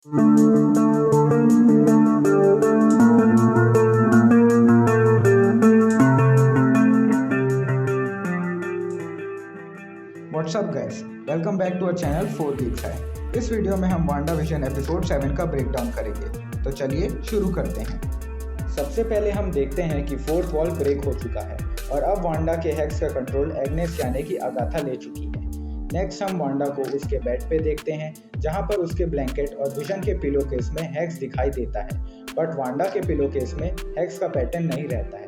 WhatsApp guys, welcome back to our channel 4 Geeks है। इस video में हम वांडा विजन एपिसोड 7 का ब्रेकडाउन करेंगे, तो चलिए शुरू करते हैं। सबसे पहले हम देखते हैं कि फोर्थ वॉल ब्रेक हो चुका है और अब वांडा के हेक्स का कंट्रोल एग्नेस यानी कि अगाथा ले चुकी है। नेक्स्ट हम वांडा को उसके बेड पे देखते हैं, जहां पर उसके ब्लैंकेट और विजन के पिलो केस में हेक्स दिखाई देता है, बट वांडा के पिलो केस में हेक्स का पैटर्न नहीं रहता है।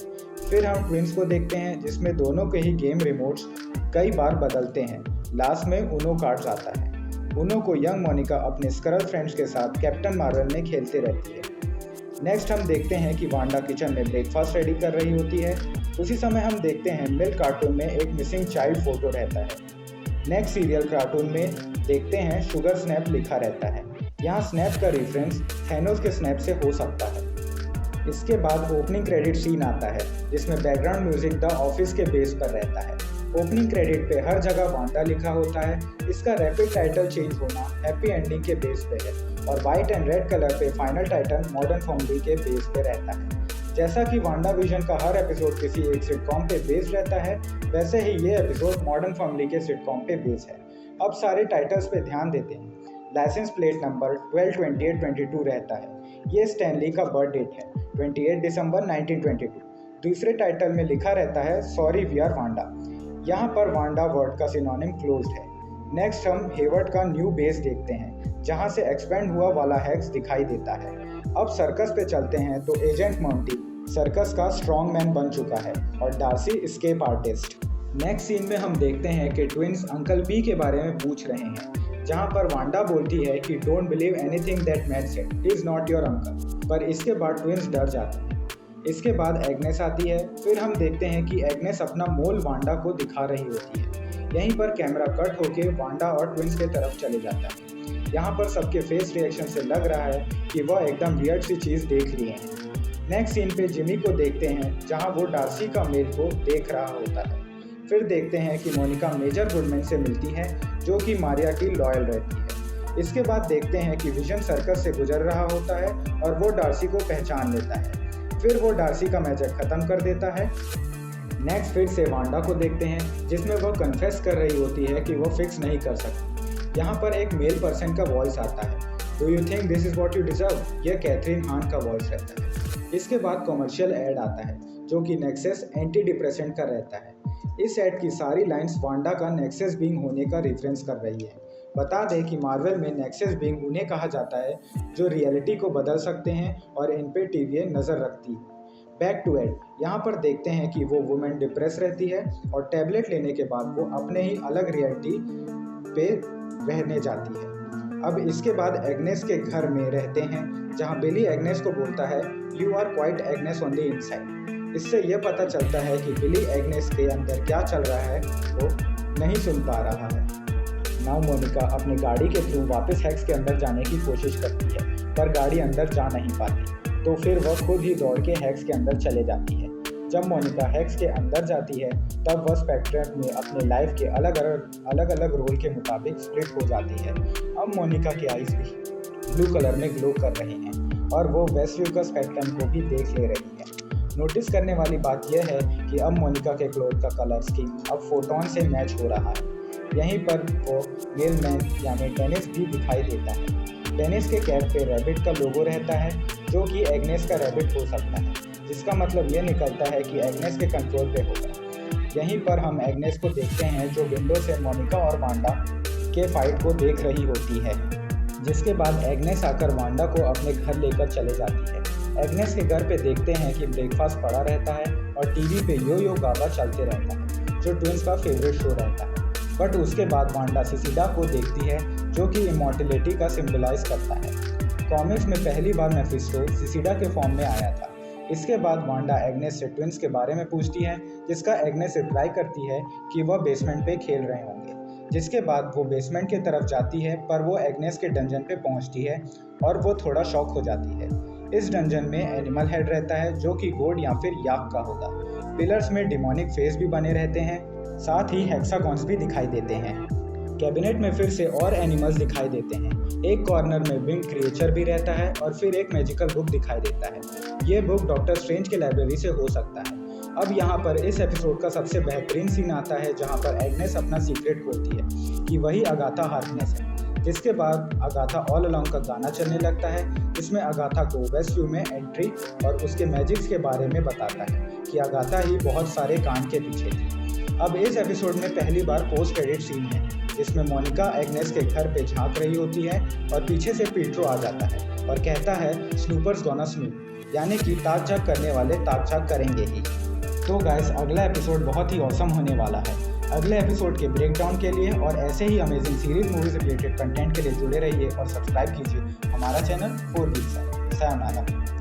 फिर हम ट्विंस को देखते हैं, जिसमें दोनों के ही गेम रिमोट्स कई बार बदलते हैं। लास्ट में उनो कार्ड्स आता है। उनो को यंग मोनिका अपने स्क्रल फ्रेंड्स के साथ कैप्टन मार्वल में खेलते रहती है। नेक्स्ट हम देखते हैं कि वांडा किचन में ब्रेकफास्ट रेडी कर रही होती है। उसी समय हम देखते हैं मिल्क कार्टून में एक मिसिंग चाइल्ड फोटो रहता है। नेक्स्ट सीरियल कार्टून में देखते हैं शुगर स्नैप लिखा रहता है। यहाँ स्नैप का रेफरेंस थैनोस के स्नैप से हो सकता है। इसके बाद ओपनिंग क्रेडिट सीन आता है, जिसमें बैकग्राउंड म्यूजिक द ऑफिस के बेस पर रहता है। ओपनिंग क्रेडिट पे हर जगह वांडा लिखा होता है। इसका रैपिड टाइटल चेंज होना हैप्पी एंडिंग के बेस पे है और वाइट एंड रेड कलर पे फाइनल टाइटल मॉडर्न फैमिली के बेस पे रहता है। जैसा कि वांडा विजन का हर एपिसोड किसी एक सिटकॉम पे बेस्ड रहता है, वैसे ही ये एपिसोड मॉडर्न फैमिली के सिटकॉम पे बेस है। अब सारे टाइटल्स पे ध्यान देते हैं। लाइसेंस प्लेट नंबर 122822 रहता है। ये स्टैनली का बर्थ डेट है, 28 दिसंबर 1922। दूसरे टाइटल में लिखा रहता है सॉरी वी आर वांडा। यहाँ पर वांडा वर्ड का सिनोनिम क्लोज्ड है। नेक्स्ट हम हेवर्ड का न्यू बेस देखते हैं, जहाँ से एक्सपेंड हुआ वाला हेक्स दिखाई देता है। अब सर्कस पे चलते हैं तो एजेंट मॉन्टी सर्कस का स्ट्रॉन्ग मैन बन चुका है और Darcy escape artist. Next scene में हम देखते हैं कि ट्विंस अंकल पी के बारे में पूछ रहे हैं, जहाँ पर वांडा बोलती है कि don't believe anything that man said, he is not your uncle. पर इसके बाद ट्विंस डर जाते हैं। इसके बाद एग्नेस आती है। फिर हम देखते हैं कि एग्नेस अपना मोल वांडा को दिखा रही होती है। यहीं पर कैमरा कट होके वांडा और ट्विंस के तरफ चले जाता है। यहाँ पर सबके फेस रिएक्शन से लग रहा है कि वह एकदम वियर्ड सी चीज़ देख लिए हैं। नेक्स्ट सीन पे जिमी को देखते हैं, जहाँ वो डार्सी का मेल को देख रहा होता है। फिर देखते हैं कि मोनिका मेजर गुडमैन से मिलती है, जो कि मारिया की लॉयल रहती है। इसके बाद देखते हैं कि विजन सर्कस से गुजर रहा होता है और वो डार्सी को पहचान लेता है। फिर वो डार्सी का मैजिक खत्म कर देता है। नेक्स्ट फिर से वांडा को देखते हैं, जिसमें वह कन्फेस कर रही होती है कि वो फिक्स नहीं कर सकती। यहाँ पर एक मेल पर्सन का वॉइस आता है, do you think this is what you deserve? यह कैथरीन हान का वॉइस रहता है। इसके बाद कमर्शियल एड आता है, जो कि नेक्सस एंटी डिप्रेसेंट का रहता है। इस एड की सारी लाइन्स वांडा का नेक्सस बीइंग होने का रेफरेंस कर रही है। बता दें कि मार्वल में नेक्सस बीइंग उन्हें कहा जाता है जो रियलिटी को बदल सकते हैं और इन पे टीवी नज़र रखती है। बैक टू एड, यहाँ पर देखते हैं कि वो वुमेन डिप्रेस रहती है और टैबलेट लेने के बाद वो अपने ही अलग रियलिटी पे रहने जाती है। अब इसके बाद एग्नेस के घर में रहते हैं, जहाँ बिली एग्नेस को बोलता है you are quite Agnes on the inside. इससे यह पता चलता है कि बिली एग्नेस के अंदर क्या चल रहा है वो नहीं सुन पा रहा है। नाउ मोनिका अपनी गाड़ी के थ्रू वापस हेक्स के अंदर जाने की कोशिश करती है, पर गाड़ी अंदर जा नहीं पाती, तो फिर वह खुद ही दौड़ के हेक्स के अंदर चले जाती है। जब मोनिका हेक्स के अंदर जाती है, तब वह स्पेक्ट्रम में अपने लाइफ के अलग अलग रोल के मुताबिक स्प्लिट हो जाती है। अब मोनिका के आईज भी ब्लू कलर में ग्लो कर रहे हैं और वो वेस्टव्यू का स्पेक्ट्रम को भी देख ले रही है। नोटिस करने वाली बात यह है कि अब मोनिका के क्लोथ का कलर स्कीम अब फोटोन से मैच हो रहा है। यहीं पर वो मेलमैन यानी डेनिस भी दिखाई देता है। डेनिस के कैप पे रैबिट का लोगो रहता है, जो कि एग्नेस का रैबिट हो सकता है, जिसका मतलब ये निकलता है कि एग्नेस के कंट्रोल पे होगा। यहीं पर हम एग्नेस को देखते हैं, जो विंडो से मोनिका और वांडा के फाइट को देख रही होती है। जिसके बाद एग्नेस आकर वांडा को अपने घर लेकर चले जाती है। एग्नेस के घर पे देखते हैं कि ब्रेकफास्ट पड़ा रहता है और टीवी पे यो यो गाबा चलते रहता है, जो ट्विंस का फेवरेट शो रहता है। बट उसके बाद वांडा सिसिडा को देखती है, जो कि इमॉर्टलिटी का सिंबलाइज करता है। कॉमिक्स में पहली बार मेफिस्टो सिसिडा के फॉर्म में आया था। इसके बाद वांडा एग्नेस से ट्विंस के बारे में पूछती है, जिसका एग्नेस रिप्लाई करती है कि वह बेसमेंट पे खेल रहे होंगे। जिसके बाद वो बेसमेंट की तरफ जाती है, पर वो एग्नेस के डंजन पे पहुंचती है और वो थोड़ा शॉक हो जाती है। इस डंजन में एनिमल हेड रहता है, जो कि गोड या फिर याक का होगा। पिलर्स में डिमोनिक फेस भी बने रहते हैं, साथ ही हेक्सागॉन्स भी दिखाई देते हैं। कैबिनेट में फिर से और एनिमल्स दिखाई देते हैं। एक कॉर्नर में विंग क्रिएचर भी रहता है और फिर एक मैजिकल बुक दिखाई देता है। ये बुक डॉक्टर स्ट्रेंज की लाइब्रेरी से हो सकता है। अब यहाँ पर इस एपिसोड का सबसे बेहतरीन सीन आता है जहाँ पर एग्नेस अपना सीक्रेट खोलती है कि वही अगाथा हार्कनेस है। जिसके बाद अगाथा ऑल अलोंग का गाना चलने लगता है जिसमें अगाथा को वेस्ट व्यू में एंट्री और उसके मैजिक्स के बारे में बताता है कि अगाथा ही बहुत सारे कांड के पीछे थी। अब इस एपिसोड में पहली बार पोस्ट क्रेडिट सीन है जिसमें मोनिका एग्नेस के घर पे झांक रही होती है और पीछे से पीट्रो आ जाता है और कहता है स्नूपर्स गोना स्नूप, यानी कि ताक झाक करने वाले ताक झाक करेंगे ही। तो गाइस अगला एपिसोड बहुत ही ऑसम होने वाला है। अगले एपिसोड के ब्रेकडाउन के लिए और ऐसे ही अमेजिंग सीरीज मूवी से रिलेटेड कंटेंट के लिए जुड़े रहिए और सब्सक्राइब कीजिए हमारा चैनल 4 Geeks। सायोनारा।